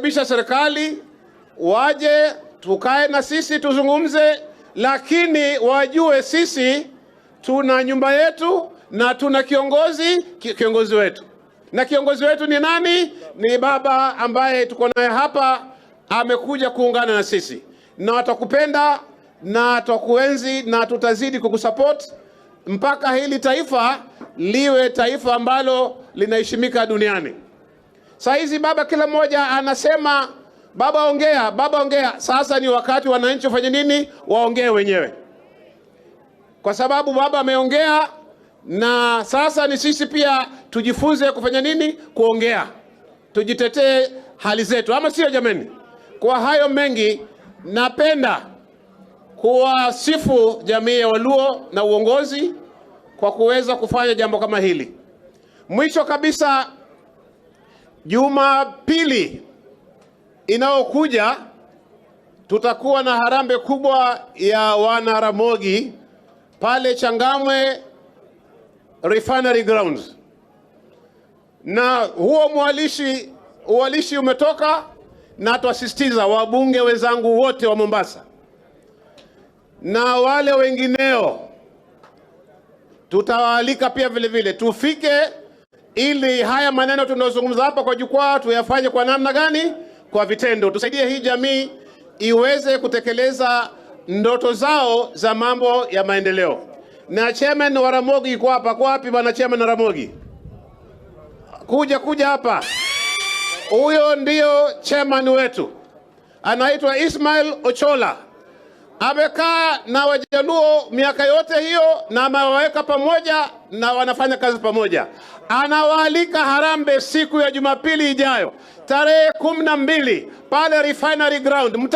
kukaribisha serikali waje tukae na sisi tuzungumze, lakini wajue sisi tuna nyumba yetu na tuna kiongozi wetu. Na kiongozi wetu ni nani? Ni baba ambaye tuko naye hapa, amekuja kuungana na sisi. Na watakupenda na tutakuenzi na tutazidi kukusupport mpaka hili taifa liwe taifa ambalo linaheshimika duniani. Saa hizi baba, kila mmoja anasema baba ongea, baba ongea. Sasa ni wakati wananchi wafanye nini? Waongee wenyewe. Kwa sababu baba ameongea, na sasa ni sisi pia tujifunze kufanya nini? Kuongea. Tujitetee hali zetu, ama sio jameni? Kwa hayo mengi, napenda kuwasifu jamii ya Waluo na uongozi kwa kuweza kufanya jambo kama hili. Mwisho kabisa, Jumapili inayokuja tutakuwa na harambee kubwa ya wana Ramogi pale Changamwe Refinery Grounds. Na huo uwalishi umetoka, na tuasisitiza wabunge wenzangu wote wa Mombasa na wale wengineo tutawaalika pia vile vile tufike, ili haya maneno tunayozungumza hapa kwa jukwaa tuyafanye kwa namna gani? Kwa vitendo. Tusaidie hii jamii iweze kutekeleza ndoto zao za mambo ya maendeleo. Na chairman wa Ramogi yuko hapa. Kwa wapi bwana chairman wa Ramogi? Kuja hapa. Huyo ndio chairman wetu, anaitwa Ismail Ochola. Amekaa na Wajaluo miaka yote hiyo na amewaweka pamoja na wanafanya kazi pamoja. Anawaalika harambee siku ya Jumapili ijayo tarehe 12 pale Refinery Ground.